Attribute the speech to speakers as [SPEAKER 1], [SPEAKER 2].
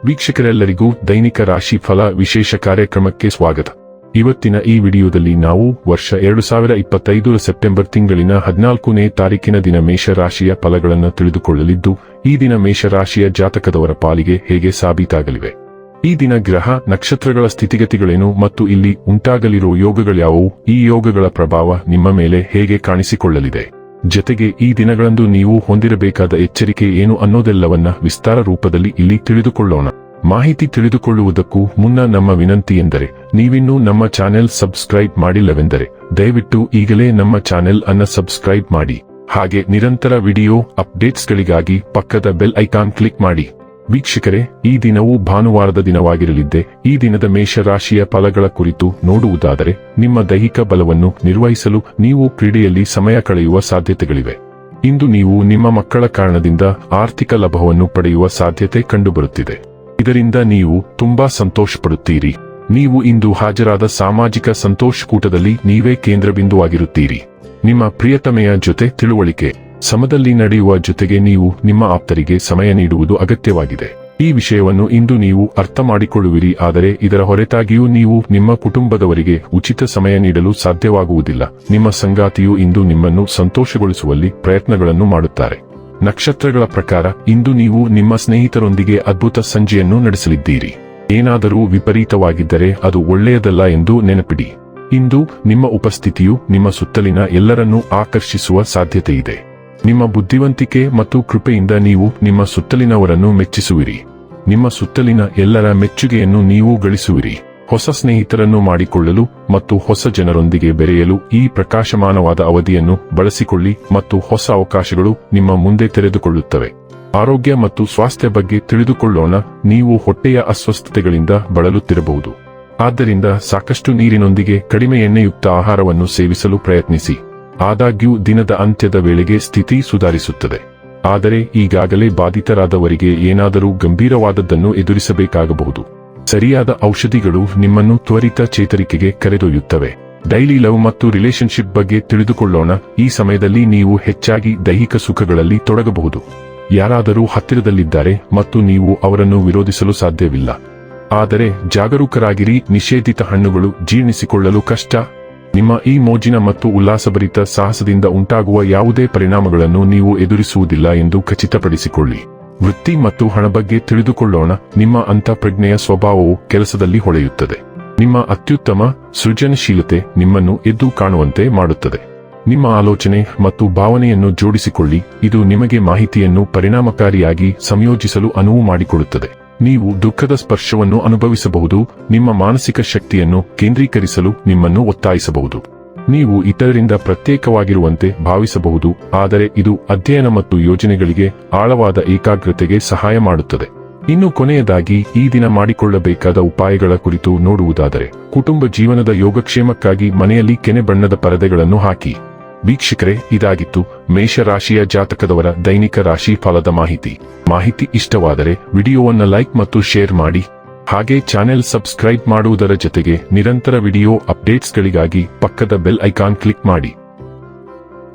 [SPEAKER 1] ವೀಕ್ಷಕರೆಲ್ಲರಿಗೂ ದೈನಿಕ ರಾಶಿ ಫಲ ವಿಶೇಷ ಕಾರ್ಯಕ್ರಮಕ್ಕೆ ಸ್ವಾಗತ. ಇವತ್ತಿನ ಈ ವಿಡಿಯೋದಲ್ಲಿ ನಾವು ವರ್ಷ 2025 ಸೆಪ್ಟೆಂಬರ್ ತಿಂಗಳಿನ 14ನೇ ತಾರೀಕಿನ ದಿನ ಮೇಷರಾಶಿಯ ಫಲಗಳನ್ನು ತಿಳಿದುಕೊಳ್ಳಲಿದ್ದು, ಈ ದಿನ ಮೇಷರಾಶಿಯ ಜಾತಕದವರ ಪಾಲಿಗೆ ಹೇಗೆ ಸಾಬೀತಾಗಲಿವೆ, ಈ ದಿನ ಗ್ರಹ ನಕ್ಷತ್ರಗಳ ಸ್ಥಿತಿಗತಿಗಳೇನು ಮತ್ತು ಇಲ್ಲಿ ಉಂಟಾಗಲಿರುವ ಯೋಗಗಳ್ಯಾವುವು, ಈ ಯೋಗಗಳ ಪ್ರಭಾವ ನಿಮ್ಮ ಮೇಲೆ ಹೇಗೆ ಕಾಣಿಸಿಕೊಳ್ಳಲಿದೆ, ಜೊತೆಗೆ ಈ ದಿನಗಳಂದು ನೀವು ಹೊಂದಿರಬೇಕಾದ ಎಚ್ಚರಿಕೆ ಏನು ಅನ್ನೋದೆಲ್ಲವನ್ನ ವಿಸ್ತಾರ ರೂಪದಲ್ಲಿ ಇಲ್ಲಿ ತಿಳಿದುಕೊಳ್ಳೋಣ. ಮಾಹಿತಿ ತಿಳಿದುಕೊಳ್ಳುವುದಕ್ಕೂ ಮುನ್ನ ನಮ್ಮ ವಿನಂತಿ ಎಂದರೆ, ನೀವಿನ್ನೂ ನಮ್ಮ ಚಾನೆಲ್ ಸಬ್ಸ್ಕ್ರೈಬ್ ಮಾಡಿಲ್ಲವೆಂದರೆ ದಯವಿಟ್ಟು ಈಗಲೇ ನಮ್ಮ ಚಾನೆಲ್ ಅನ್ನು ಸಬ್ಸ್ಕ್ರೈಬ್ ಮಾಡಿ. ಹಾಗೆ ನಿರಂತರ ವಿಡಿಯೋ ಅಪ್ಡೇಟ್ಸ್ಗಳಿಗಾಗಿ ಪಕ್ಕದ ಬೆಲ್ ಐಕಾನ್ ಕ್ಲಿಕ್ ಮಾಡಿ. ವೀಕ್ಷಕರೇ, ಈ ದಿನವು ಭಾನುವಾರದ ದಿನವಾಗಿರಲಿದ್ದೆ. ಈ ದಿನದ ಮೇಷರಾಶಿಯ ಫಲಗಳ ಕುರಿತು ನೋಡುವುದಾದರೆ, ನಿಮ್ಮ ದೈಹಿಕ ಬಲವನ್ನು ನಿರ್ವಹಿಸಲು ನೀವು ಕ್ರೀಡೆಯಲ್ಲಿ ಸಮಯ ಕಳೆಯುವ ಸಾಧ್ಯತೆಗಳಿವೆ. ಇಂದು ನೀವು ನಿಮ್ಮ ಮಕ್ಕಳ ಕಾರಣದಿಂದ ಆರ್ಥಿಕ ಲಾಭವನ್ನು ಪಡೆಯುವ ಸಾಧ್ಯತೆ ಕಂಡುಬರುತ್ತಿದೆ. ಇದರಿಂದ ನೀವು ತುಂಬಾ ಸಂತೋಷಪಡುತ್ತೀರಿ. ನೀವು ಇಂದು ಹಾಜರಾದ ಸಾಮಾಜಿಕ ಸಂತೋಷಕೂಟದಲ್ಲಿ ನೀವೇ ಕೇಂದ್ರಬಿಂದುವಾಗಿರುತ್ತೀರಿ. ನಿಮ್ಮ ಪ್ರಿಯತಮೆಯ ಜೊತೆ ತಿಳುವಳಿಕೆ ಸಮದಲ್ಲಿ ನಡೆಯುವ ಜೊತೆಗೆ ನೀವು ನಿಮ್ಮ ಆಪ್ತರಿಗೆ ಸಮಯ ನೀಡುವುದು ಅಗತ್ಯವಾಗಿದೆ. ಈ ವಿಷಯವನ್ನು ಇಂದು ನೀವು ಅರ್ಥ ಮಾಡಿಕೊಳ್ಳುವಿರಿ. ಆದರೆ ಇದರ ಹೊರತಾಗಿಯೂ ನೀವು ನಿಮ್ಮ ಕುಟುಂಬದವರಿಗೆ ಉಚಿತ ಸಮಯ ನೀಡಲು ಸಾಧ್ಯವಾಗುವುದಿಲ್ಲ. ನಿಮ್ಮ ಸಂಗಾತಿಯು ಇಂದು ನಿಮ್ಮನ್ನು ಸಂತೋಷಗೊಳಿಸುವಲ್ಲಿ ಪ್ರಯತ್ನಗಳನ್ನು ಮಾಡುತ್ತಾರೆ. ನಕ್ಷತ್ರಗಳ ಪ್ರಕಾರ ಇಂದು ನೀವು ನಿಮ್ಮ ಸ್ನೇಹಿತರೊಂದಿಗೆ ಅದ್ಭುತ ಸಂಜೆಯನ್ನು ನಡೆಸಲಿದ್ದೀರಿ. ಏನಾದರೂ ವಿಪರೀತವಾಗಿದ್ದರೆ ಅದು ಒಳ್ಳೆಯದಲ್ಲ ಎಂದು ನೆನಪಿಡಿ. ಇಂದು ನಿಮ್ಮ ಉಪಸ್ಥಿತಿಯು ನಿಮ್ಮ ಸುತ್ತಲಿನ ಎಲ್ಲರನ್ನೂ ಆಕರ್ಷಿಸುವ ಸಾಧ್ಯತೆಯಿದೆ. ನಿಮ್ಮ ಬುದ್ಧಿವಂತಿಕೆ ಮತ್ತು ಕೃಪೆಯಿಂದ ನೀವು ನಿಮ್ಮ ಸುತ್ತಲಿನವರನ್ನು ಮೆಚ್ಚಿಸುವಿರಿ. ನಿಮ್ಮ ಸುತ್ತಲಿನ ಎಲ್ಲರ ಮೆಚ್ಚುಗೆಯನ್ನು ನೀವು ಗಳಿಸುವಿರಿ. ಹೊಸ ಸ್ನೇಹಿತರನ್ನು ಮಾಡಿಕೊಳ್ಳಲು ಮತ್ತು ಹೊಸ ಜನರೊಂದಿಗೆ ಬೆರೆಯಲು ಈ ಪ್ರಕಾಶಮಾನವಾದ ಅವಧಿಯನ್ನು ಬಳಸಿಕೊಳ್ಳಿ ಮತ್ತು ಹೊಸ ಅವಕಾಶಗಳು ನಿಮ್ಮ ಮುಂದೆ ತೆರೆದುಕೊಳ್ಳುತ್ತವೆ. ಆರೋಗ್ಯ ಮತ್ತು ಸ್ವಾಸ್ಥ್ಯ ಬಗ್ಗೆ ತಿಳಿದುಕೊಳ್ಳೋಣ. ನೀವು ಹೊಟ್ಟೆಯ ಅಸ್ವಸ್ಥತೆಗಳಿಂದ ಬಳಲುತ್ತಿರಬಹುದು. ಆದ್ದರಿಂದ ಸಾಕಷ್ಟು ನೀರಿನೊಂದಿಗೆ ಕಡಿಮೆ ಎಣ್ಣೆಯುಕ್ತ ಆಹಾರವನ್ನು ಸೇವಿಸಲು ಪ್ರಯತ್ನಿಸಿ. ಆದಾಗ್ಯೂ ದಿನದ ಅಂತ್ಯದ ವೇಳೆಗೆ ಸ್ಥಿತಿ ಸುಧಾರಿಸುತ್ತದೆ. ಆದರೆ ಈಗಾಗಲೇ ಬಾಧಿತರಾದವರಿಗೆ ಏನಾದರೂ ಗಂಭೀರವಾದದ್ದನ್ನು ಎದುರಿಸಬೇಕಾಗಬಹುದು. ಸರಿಯಾದ ಔಷಧಿಗಳು ನಿಮ್ಮನ್ನು ತ್ವರಿತ ಚೇತರಿಕೆಗೆ ಕರೆದೊಯ್ಯುತ್ತವೆ. ಡೈಲಿ ಲವ್ ಮತ್ತು ರಿಲೇಶನ್ಶಿಪ್ ಬಗ್ಗೆ ತಿಳಿದುಕೊಳ್ಳೋಣ. ಈ ಸಮಯದಲ್ಲಿ ನೀವು ಹೆಚ್ಚಾಗಿ ದೈಹಿಕ ಸುಖಗಳಲ್ಲಿ ತೊಡಗಬಹುದು. ಯಾರಾದರೂ ಹತ್ತಿರದಲ್ಲಿದ್ದಾರೆ ಮತ್ತು ನೀವು ಅವರನ್ನು ವಿರೋಧಿಸಲು ಸಾಧ್ಯವಿಲ್ಲ. ಆದರೆ ಜಾಗರೂಕರಾಗಿರಿ, ನಿಷೇಧಿತ ಹಣ್ಣುಗಳು ಜೀರ್ಣಿಸಿಕೊಳ್ಳಲು ಕಷ್ಟ. ನಿಮ್ಮ ಈ ಮೋಜಿನ ಮತ್ತು ಉಲ್ಲಾಸಭರಿತ ಸಾಹಸದಿಂದ ಉಂಟಾಗುವ ಯಾವುದೇ ಪರಿಣಾಮಗಳನ್ನು ನೀವು ಎದುರಿಸುವುದಿಲ್ಲ ಎಂದು ಖಚಿತಪಡಿಸಿಕೊಳ್ಳಿ. ವೃತ್ತಿ ಮತ್ತು ಹಣ ಬಗ್ಗೆ ತಿಳಿದುಕೊಳ್ಳೋಣ. ನಿಮ್ಮ ಅಂತಃಪ್ರಜ್ಞೆಯ ಸ್ವಭಾವವು ಕೆಲಸದಲ್ಲಿ ಹೊಳೆಯುತ್ತದೆ. ನಿಮ್ಮ ಅತ್ಯುತ್ತಮ ಸೃಜನಶೀಲತೆ ನಿಮ್ಮನ್ನು ಎದ್ದು ಕಾಣುವಂತೆ ಮಾಡುತ್ತದೆ. ನಿಮ್ಮ ಆಲೋಚನೆ ಮತ್ತು ಭಾವನೆಯನ್ನು ಜೋಡಿಸಿಕೊಳ್ಳಿ. ಇದು ನಿಮಗೆ ಮಾಹಿತಿಯನ್ನು ಪರಿಣಾಮಕಾರಿಯಾಗಿ ಸಂಯೋಜಿಸಲು ಅನುವು ಮಾಡಿಕೊಡುತ್ತದೆ. ನೀವು ದುಃಖದ ಸ್ಪರ್ಶವನ್ನು ಅನುಭವಿಸಬಹುದು. ನಿಮ್ಮ ಮಾನಸಿಕ ಶಕ್ತಿಯನ್ನು ಕೇಂದ್ರೀಕರಿಸಲು ನಿಮ್ಮನ್ನು ಒತ್ತಾಯಿಸಬಹುದು. ನೀವು ಇತರರಿಂದ ಪ್ರತ್ಯೇಕವಾಗಿರುವಂತೆ ಭಾವಿಸಬಹುದು, ಆದರೆ ಇದು ಅಧ್ಯಯನ ಮತ್ತು ಯೋಜನೆಗಳಿಗೆ ಆಳವಾದ ಏಕಾಗ್ರತೆಗೆ ಸಹಾಯ ಮಾಡುತ್ತದೆ. ಇನ್ನು ಕೊನೆಯದಾಗಿ ಈ ದಿನ ಮಾಡಿಕೊಳ್ಳಬೇಕಾದ ಉಪಾಯಗಳ ಕುರಿತು ನೋಡುವುದಾದರೆ, ಕುಟುಂಬ ಜೀವನದ ಯೋಗಕ್ಷೇಮಕ್ಕಾಗಿ ಮನೆಯಲ್ಲಿ ಕೆನೆ ಬಣ್ಣದ ಪರದೆಗಳನ್ನು ಹಾಕಿ. ವೀಕ್ಷಕರೇ, ಇದಾಗಿತ್ತು ಮೇಷರಾಶಿಯ ಜಾತಕದವರ ದೈನಿಕ ರಾಶಿ ಫಲದ ಮಾಹಿತಿ ಇಷ್ಟವಾದರೆ ವಿಡಿಯೋವನ್ನು ಲೈಕ್ ಮತ್ತು ಶೇರ್ ಮಾಡಿ. ಹಾಗೆ ಚಾನೆಲ್ ಸಬ್ಸ್ಕ್ರೈಬ್ ಮಾಡುವುದರ ಜೊತೆಗೆ ನಿರಂತರ ವಿಡಿಯೋ ಅಪ್ಡೇಟ್ಸ್ಗಳಿಗಾಗಿ ಪಕ್ಕದ ಬೆಲ್ ಐಕಾನ್ ಕ್ಲಿಕ್ ಮಾಡಿ.